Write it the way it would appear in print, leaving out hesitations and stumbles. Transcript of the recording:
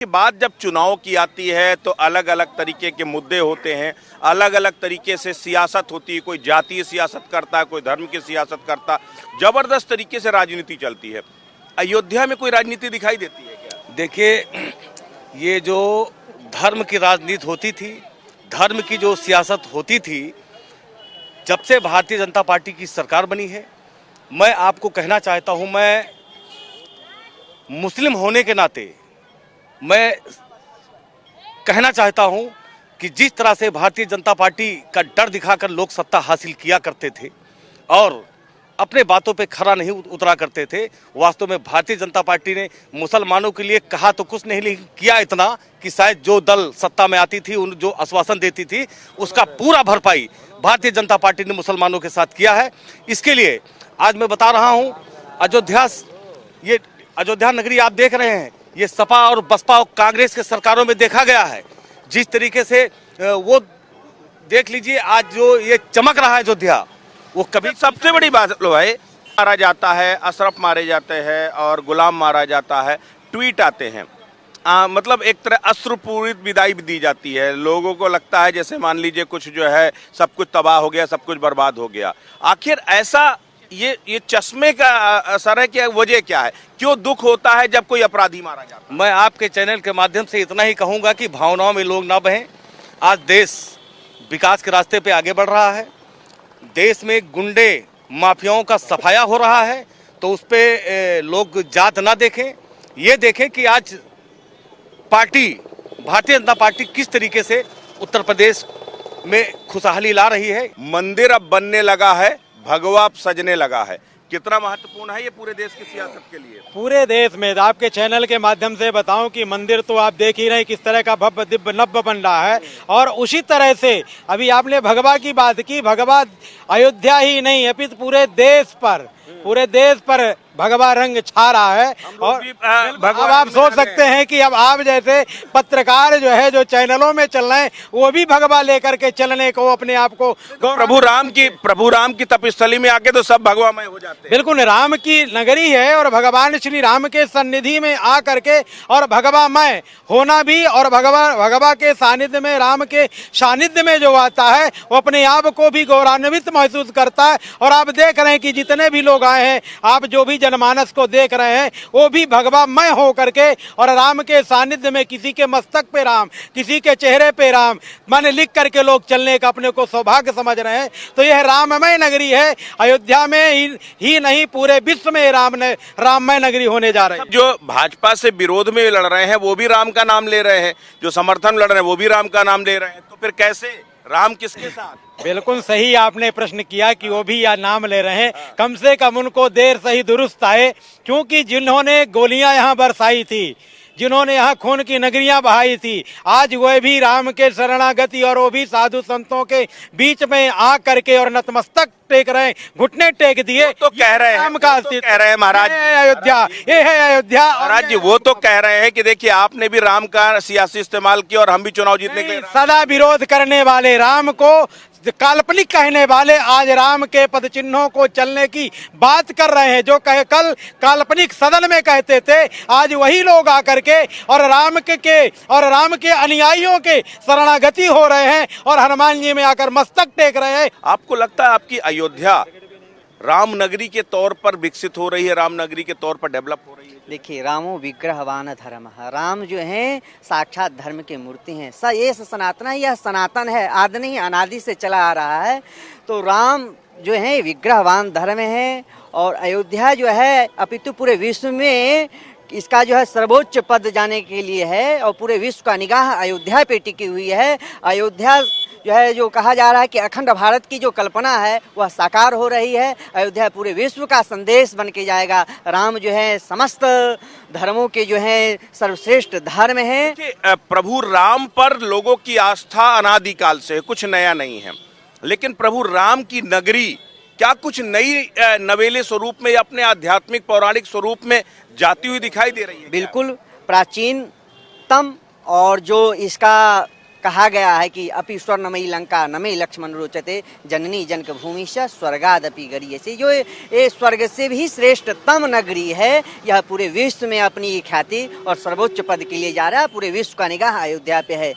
की बात जब चुनाव की आती है तो अलग अलग तरीके के मुद्दे होते हैं, अलग अलग तरीके से सियासत होती है। कोई जातीय सियासत करता है, कोई धर्म की सियासत करता, जबरदस्त तरीके से राजनीति चलती है। अयोध्या में कोई राजनीति दिखाई देती है क्या? देखिए, ये जो धर्म की राजनीति होती थी, धर्म की जो सियासत होती थी, जब से भारतीय जनता पार्टी की सरकार बनी है, मैं आपको कहना चाहता हूं, मैं मुस्लिम होने के नाते मैं कहना चाहता हूं कि जिस तरह से भारतीय जनता पार्टी का डर दिखाकर लोग सत्ता हासिल किया करते थे और अपने बातों पे खरा नहीं उतरा करते थे, वास्तव में भारतीय जनता पार्टी ने मुसलमानों के लिए कहा तो कुछ नहीं किया, इतना कि शायद जो दल सत्ता में आती थी, उन जो आश्वासन देती थी, उसका पूरा भरपाई भारतीय जनता पार्टी ने मुसलमानों के साथ किया है। इसके लिए आज मैं बता रहा हूं, ये अयोध्या नगरी आप देख रहे हैं, ये सपा और बसपा और कांग्रेस के सरकारों में देखा गया है। जिस तरीके से वो देख लीजिए, आज जो ये चमक रहा है अयोध्या, वो कभी सबसे बड़ी बात लो है, मारा जाता है, अशरफ मारे जाते हैं और गुलाम मारा जाता है, ट्वीट आते हैं, मतलब एक तरह अश्रुपूरित विदाई भी दी जाती है। लोगों को लगता है जैसे मान लीजिए कुछ जो है सब कुछ तबाह हो गया, सब कुछ बर्बाद हो गया। आखिर ऐसा ये चश्मे का असर है कि वजह क्या है, क्यों दुख होता है जब कोई अपराधी मारा जाता है? मैं आपके चैनल के माध्यम से इतना ही कहूंगा कि भावनाओं में लोग ना बहें। आज देश विकास के रास्ते पे आगे बढ़ रहा है, देश में गुंडे माफियाओं का सफाया हो रहा है, तो उस पे लोग जात ना देखें, ये देखें कि आज पार्टी भारतीय जनता पार्टी किस तरीके से उत्तर प्रदेश में खुशहाली ला रही है। मंदिर अब बनने लगा है, भगवा अब सजने लगा है, कितना महत्वपूर्ण है ये पूरे देश की सियासत के लिए? पूरे देश में आपके चैनल के माध्यम से बताऊं कि मंदिर तो आप देख ही रहे हैं किस तरह का भव्य दिव्य नव्य बन रहा है, और उसी तरह से अभी आपने भगवा की बात की, भगवा अयोध्या ही नहीं अपितु पूरे देश पर भगवा रंग छा रहा है। और अब आप सोच सकते हैं कि अब आप जैसे पत्रकार जो है, जो चैनलों में चल रहे हैं, वो भी भगवा लेकर के चलने को अपने आप को प्रभु राम की तपस्थली में आके तो सब भगवामय हो जाते हैं। बिल्कुल, राम की नगरी है और भगवान श्री राम के सन्निधि में आ करके और भगवामय होना भी, और भगवा के सानिध्य में, राम के सानिध्य में जो आता है वो अपने आप को भी गौरवान्वित महसूस करता है। और आप देख रहे हैं कि जितने भी लोग आए हैं, आप जो भी जनमानस को देख रहे हैं, वो भी भगवामय हो करके और राम के सानिध्य में, किसी के मस्तक पे राम, किसी के चेहरे पे राम माने लिख करके लोग चलने का अपने को सौभाग्य समझ रहे हैं। तो यह राममय नगरी है, अयोध्या में ही नहीं पूरे विश्व में राममय नगरी होने जा रही है। जो भाजपा से विरोध में लड़ रहे हैं वो भी राम का नाम ले रहे हैं, जो समर्थन लड़ रहे हैं वो भी राम का नाम ले रहे हैं, तो फिर कैसे राम किसके साथ? बिल्कुल सही आपने प्रश्न किया कि वो भी या नाम ले रहे हैं। कम से कम उनको देर सही दुरुस्त आए, क्योंकि जिन्होंने गोलियां यहाँ बरसाई थी, जिन्होंने यहाँ खून की नगरियां बहाई थी, आज वह भी राम के शरणागति और वो भी साधु संतों के बीच में आ करके और नतमस्तक टेक रहे, घुटने टेक दिए। तो कह रहे हैं, राम का कह रहे हैं महाराज, अयोध्या, ये है अयोध्या। महाराज जी वो तो कह रहे हैं कि देखिए आपने भी राम का सियासी इस्तेमाल किया और हम भी चुनाव जीतने के लिए। सदा विरोध करने वाले, राम को काल्पनिक कहने वाले, आज राम के पद चिन्हों को चलने की बात कर रहे हैं। जो कल काल्पनिक सदन में कहते थे, आज वही लोग आकर के और राम के अनुयायियों के शरणागति हो रहे हैं और हनुमान जी में आकर मस्तक टेक रहे हैं। आपको लगता है आपकी अयोध्या राम नगरी के तौर पर विकसित हो रही है, राम नगरी के तौर पर डेवलप हो रही है? देखिए, रामो विग्रहवान धर्म, राम जो है साक्षात धर्म की मूर्ति हैं। ये सनातन है, यह सनातन है, आदि नहीं अनादि से चला आ रहा है। तो राम जो है विग्रहवान धर्म है, और अयोध्या जो है अपितु पूरे विश्व में इसका जो है सर्वोच्च पद जाने के लिए है, और पूरे विश्व का निगाह अयोध्या पे टिकी हुई है। अयोध्या जो है, जो कहा जा रहा है कि अखंड भारत की जो कल्पना है वह साकार हो रही है। अयोध्या पूरे विश्व का संदेश बन के जाएगा। राम जो है समस्त धर्मों के जो है सर्वश्रेष्ठ धर्म है। प्रभु राम पर लोगों की आस्था अनादिकाल से, कुछ नया नहीं है, लेकिन प्रभु राम की नगरी क्या कुछ नई नवेले स्वरूप में या अपने आध्यात्मिक पौराणिक स्वरूप में जाती हुई दिखाई दे रही है? बिल्कुल प्राचीनतम, और जो इसका कहा गया है कि अपि स्वर्णमयी लंका नमे लक्ष्मण रोचते जननी जनक भूमि स्वर्गादपि गरीयसी। जो ये स्वर्ग से भी श्रेष्ठतम नगरी है, यह पूरे विश्व में अपनी ख्याति और सर्वोच्च पद के लिए जा रहा है। पूरे विश्व का निगाह अयोध्या पे है।